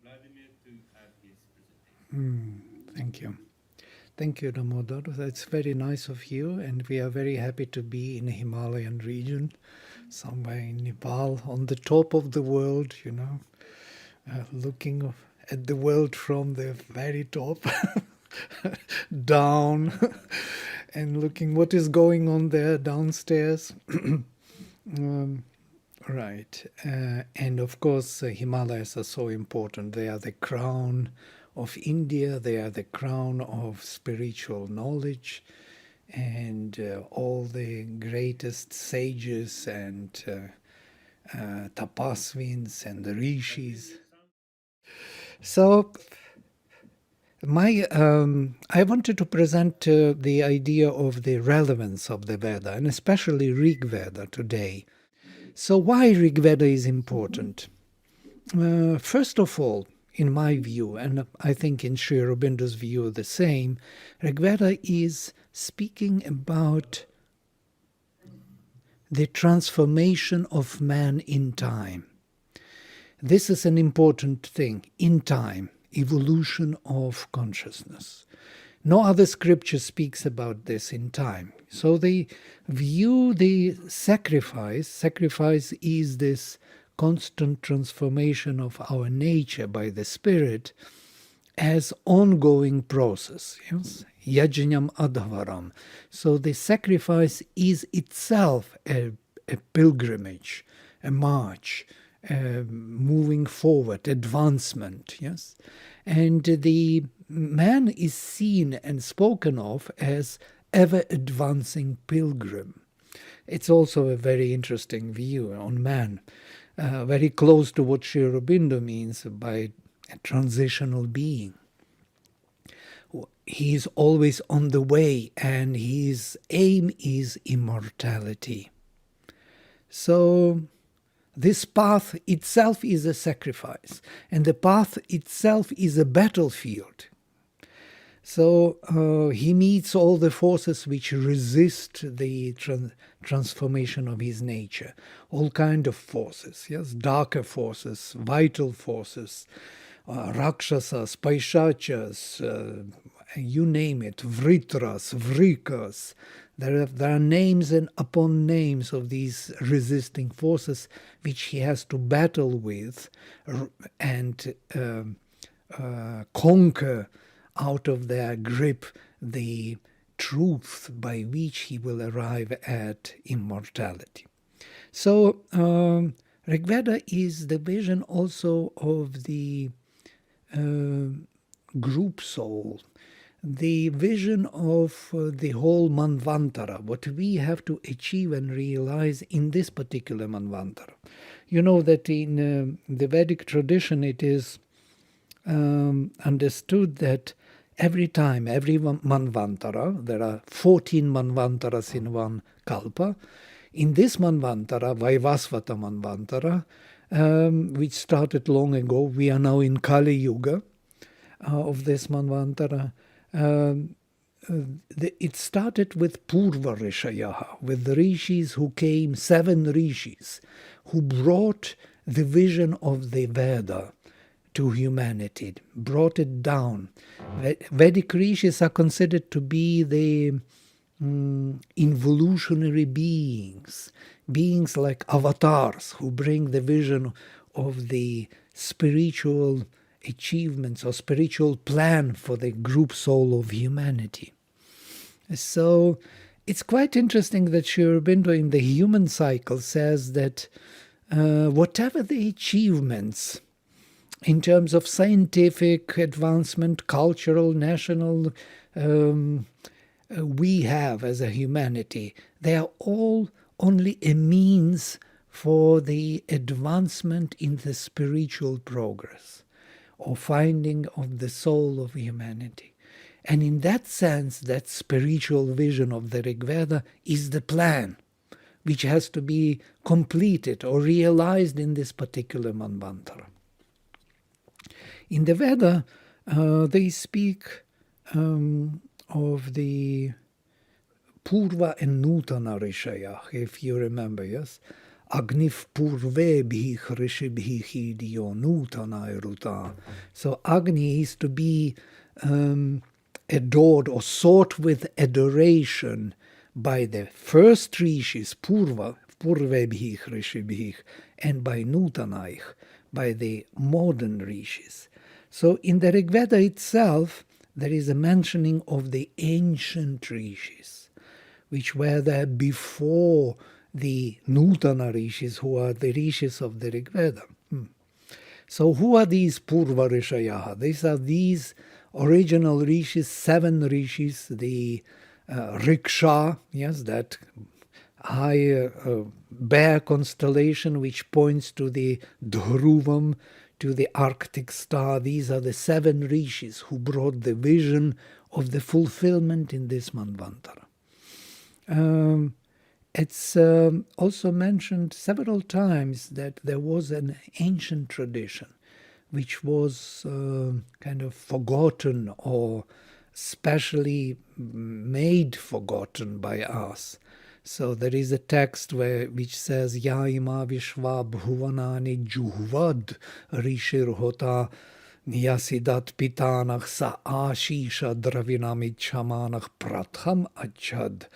Vladimir to have his presentation. Thank you. Thank you, Damodar. That's very nice of you, and we are very happy to be in the Himalayan region, somewhere in Nepal, on the top of the world, looking at the world from the very top down and looking what is going on there downstairs. Right. And of course, Himalayas are so important. They are the crown of India, they are the crown of spiritual knowledge, and all the greatest sages and tapasvins and the rishis. So, I wanted to present the idea of the relevance of the Veda, and especially Rig Veda today. So why Rig Veda is important? First of all, in my view, and I think in Sri Aurobindo's view the same, Rig Veda is speaking about the transformation of man in time. This is an important thing, in time, evolution of consciousness. No other scripture speaks about this in time. So they view the sacrifice is this constant transformation of our nature by the spirit, as ongoing process. Yes? Yajñam adhavaram. So the sacrifice is itself a pilgrimage, a march, moving forward, advancement. Yes, and the man is seen and spoken of as ever advancing pilgrim. It's also a very interesting view on man, very close to what Sri Aurobindo means by a transitional being. He is always on the way, and his aim is immortality. So this path itself is a sacrifice, and the path itself is a battlefield. So he meets all the forces which resist the transformation of his nature, all kind of forces, yes, darker forces, vital forces, rakshasas, paishachas, you name it, vritras, vrikas. There are names and upon names of these resisting forces which he has to battle with and conquer out of their grip the truth by which he will arrive at immortality. So Rig Veda is the vision also of the group soul, the vision of the whole Manvantara, what we have to achieve and realize in this particular Manvantara. You know that in the Vedic tradition it is understood that every time, every Manvantara, there are 14 Manvantaras in one Kalpa. In this Manvantara, Vaivasvata Manvantara, which started long ago, we are now in Kali Yuga of this Manvantara. It started with Purva Rishayaha, with the rishis who came, 7 rishis, who brought the vision of the Veda to humanity, brought it down. Vedic rishis are considered to be the evolutionary beings like avatars who bring the vision of the spiritual achievements or spiritual plan for the group soul of humanity. So it's quite interesting that Sri Aurobindo in the human cycle says that whatever the achievements in terms of scientific advancement, cultural, national, we have as a humanity, they are all only a means for the advancement in the spiritual progress or finding of the soul of humanity. And in that sense, that spiritual vision of the Rig Veda is the plan which has to be completed or realized in this particular Manvantara. In the Veda, they speak of the Purva and Nutana Rishaya, if you remember, yes? Agnif purvebhih rishibhih idyo nutanai ruta. So Agni is to be adored or sought with adoration by the first rishis, purvebhih rishibhih, and by nutanaich, by the modern rishis. So in the Rig Veda itself, there is a mentioning of the ancient rishis, which were there before the Nutana rishis, who are the rishis of the Rig Veda. So who are these Purva Rishayaha? These are these original rishis, 7 rishis, the Riksha, yes, that high bear constellation which points to the Dhruvam, to the Arctic star. These are the 7 rishis who brought the vision of the fulfillment in this Manvantara. It's also mentioned several times that there was an ancient tradition which was kind of forgotten or specially made forgotten by us. So there is a text which says, Ya ima vishva bhuvanani juhvad rishir hota nyasidat pitanach sa ashisha dravinamit shamanach pratham achad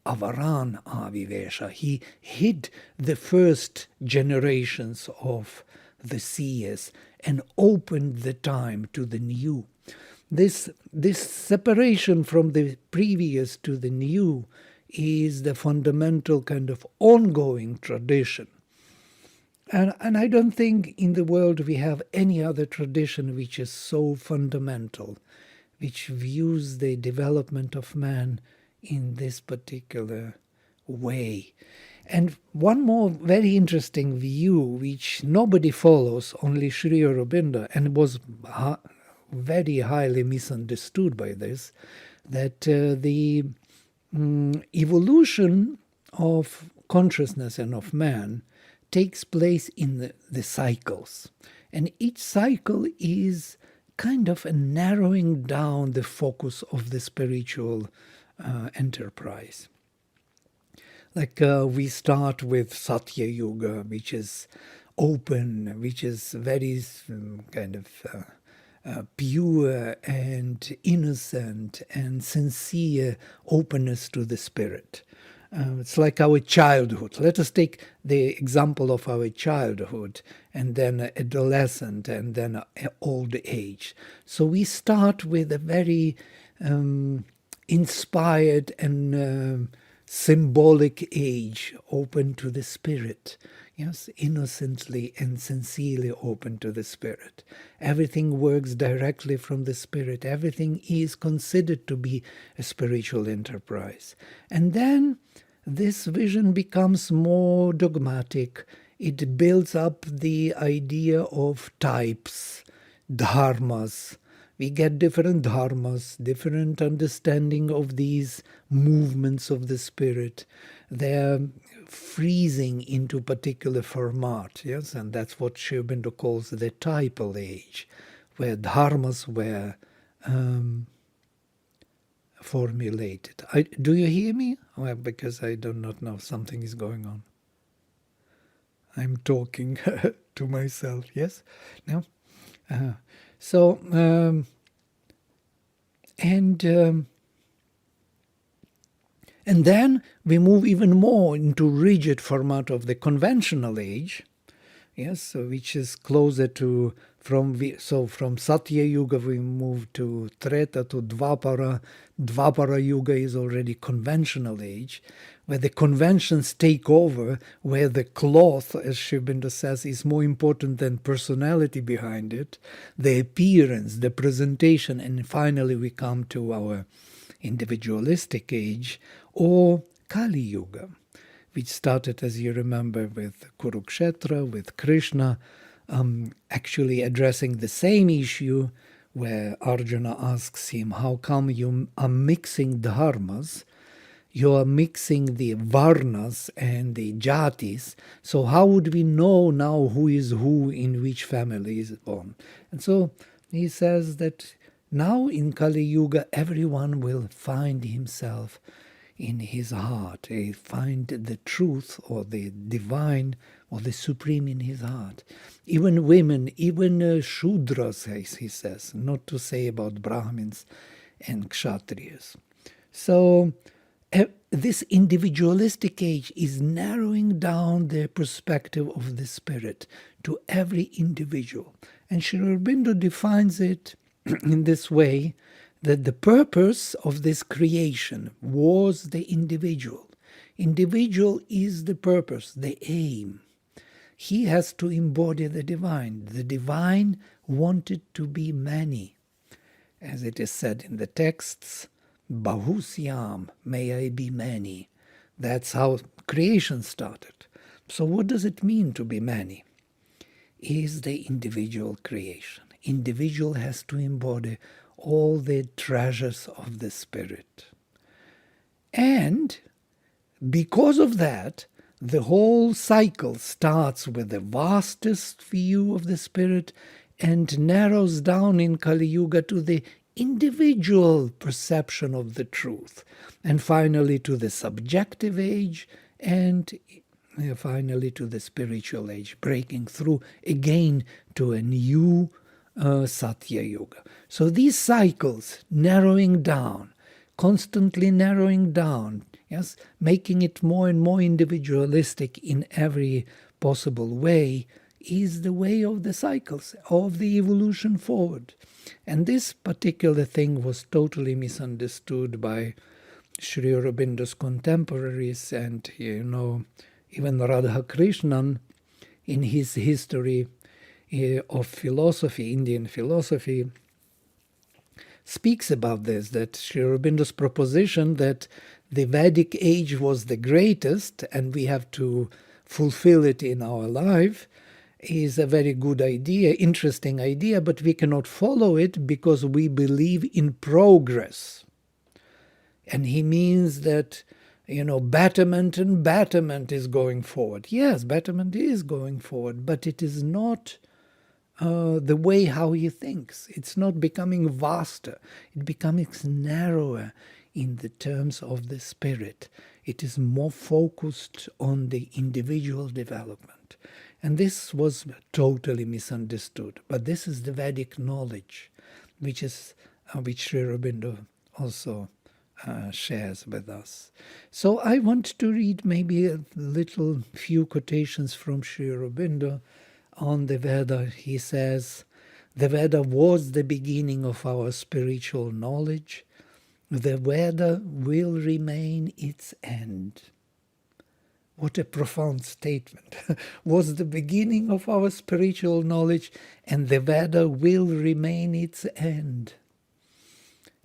avaran avivesha. He hid the first generations of the seers and opened the time to the new. This separation from the previous to the new is the fundamental kind of ongoing tradition. And I don't think in the world we have any other tradition which is so fundamental, which views the development of man in this particular way. And one more very interesting view, which nobody follows, only Sri Aurobindo, and was very highly misunderstood by this, that the evolution of consciousness and of man takes place in the cycles. And each cycle is kind of a narrowing down the focus of the spiritual enterprise. Like we start with Satya Yuga, which is open, which is very kind of pure and innocent and sincere openness to the spirit. It's like our childhood. Let us take the example of our childhood and then adolescent and then old age. So we start with a very inspired and symbolic age, open to the spirit. Yes, innocently and sincerely open to the spirit. Everything works directly from the spirit. Everything is considered to be a spiritual enterprise. And then this vision becomes more dogmatic. It builds up the idea of types, dharmas. We get different dharmas, different understanding of these movements of the spirit. They're freezing into particular format, yes, and that's what Sri Aurobindo calls the typal age, where dharmas were formulated. Do you hear me? Well, because I do not know, something is going on. I'm talking to myself, yes? No? And then we move even more into rigid format of the conventional age, yes, which is closer to from Satya Yuga we move to Treta, to Dvapara. Dvapara Yuga is already conventional age, where the conventions take over, where the cloth, as Sri Aurobindo says, is more important than personality behind it, the appearance, the presentation, and finally we come to our individualistic age, or Kali Yuga, which started, as you remember, with Kurukshetra, with Krishna, actually addressing the same issue, where Arjuna asks him, how come you are mixing dharmas? You are mixing the varnas and the jatis, so how would we know now who is who in which family is born? And so he says that now in Kali Yuga everyone will find himself in his heart. He find the truth or the divine or the supreme in his heart. Even women, even Shudras, as he says, not to say about Brahmins and Kshatriyas. So this individualistic age is narrowing down the perspective of the spirit to every individual. And Sri Aurobindo defines it in this way, that the purpose of this creation was the individual. Individual is the purpose, the aim. He has to embody the divine. The divine wanted to be many. As it is said in the texts, Bahusyam, may I be many. That's how creation started. So what does it mean to be many? Is the individual creation. Individual has to embody all the treasures of the spirit. And because of that, the whole cycle starts with the vastest view of the spirit and narrows down in Kali Yuga to the individual perception of the truth, and finally to the subjective age, and finally to the spiritual age, breaking through again to a new Satya Yuga. So these cycles narrowing down, constantly narrowing down, yes, making it more and more individualistic in every possible way, is the way of the cycles, of the evolution forward. And this particular thing was totally misunderstood by Sri Aurobindo's contemporaries, and, even Radhakrishnan in his history of philosophy, Indian philosophy, speaks about this, that Sri Aurobindo's proposition that the Vedic age was the greatest and we have to fulfill it in our life is a very good idea, interesting idea, but we cannot follow it because we believe in progress. And he means that, betterment and betterment is going forward. Yes, betterment is going forward, but it is not the way how he thinks. It's not becoming vaster. It becomes narrower in the terms of the spirit. It is more focused on the individual development. And this was totally misunderstood. But this is the Vedic knowledge, which Sri Aurobindo also shares with us. So I want to read maybe a little few quotations from Sri Aurobindo on the Veda. He says, the Veda was the beginning of our spiritual knowledge. The Veda will remain its end. What a profound statement. Was the beginning of our spiritual knowledge, and the Veda will remain its end.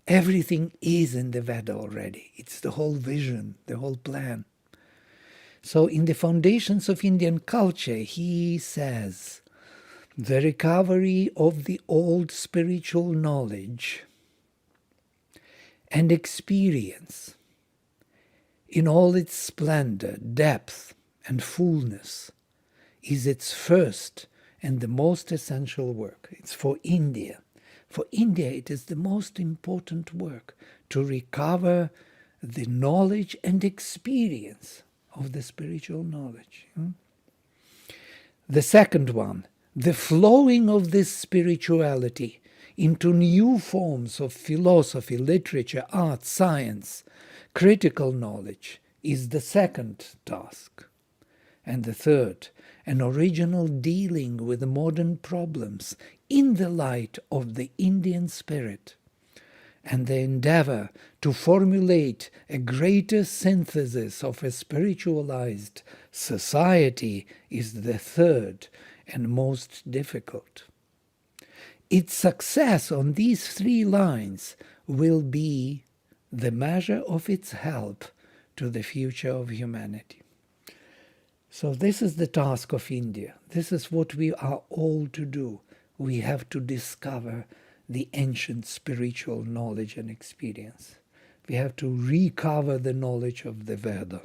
Everything is in the Veda already. It's the whole vision, the whole plan. So in the Foundations of Indian Culture, he says, the recovery of the old spiritual knowledge and experience in all its splendor, depth, and fullness is its first and the most essential work. It's for India. For India, it is the most important work to recover the knowledge and experience of the spiritual knowledge. The second one, the flowing of this spirituality into new forms of philosophy, literature, art, science, critical knowledge is the second task. And the third, an original dealing with modern problems in the light of the Indian spirit, and the endeavor to formulate a greater synthesis of a spiritualized society is the third and most difficult. Its success on these three lines will be the measure of its help to the future of humanity. So this is the task of India. This is what we are all to do. We have to discover the ancient spiritual knowledge and experience. We have to recover the knowledge of the Veda.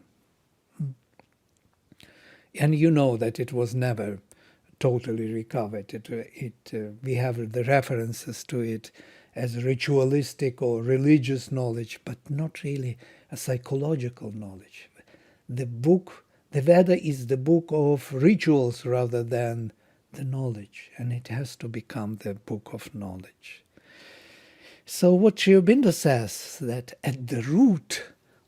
And you know that it was never totally recovered. We have the references to it as ritualistic or religious knowledge, but not really a psychological knowledge. The Veda is the book of rituals rather than the knowledge, and it has to become the book of knowledge. So what Sri Aurobindo says, that at the root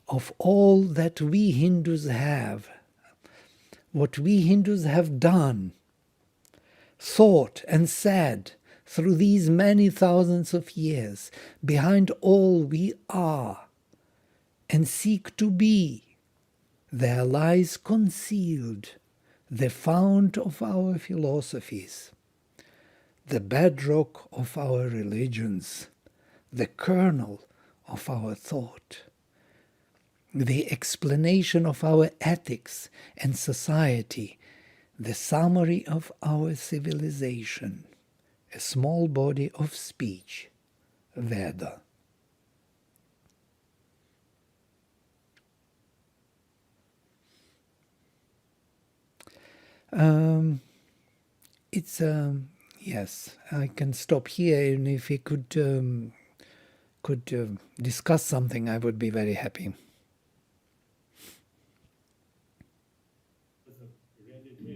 of all that we Hindus have, what we Hindus have done, thought and said through these many thousands of years, behind all we are and seek to be, there lies concealed the fount of our philosophies, the bedrock of our religions, the kernel of our thought, the explanation of our ethics and society, the summary of our civilization, a small body of speech, Veda. Yes, I can stop here, and if we could discuss something, I would be very happy. That's a really great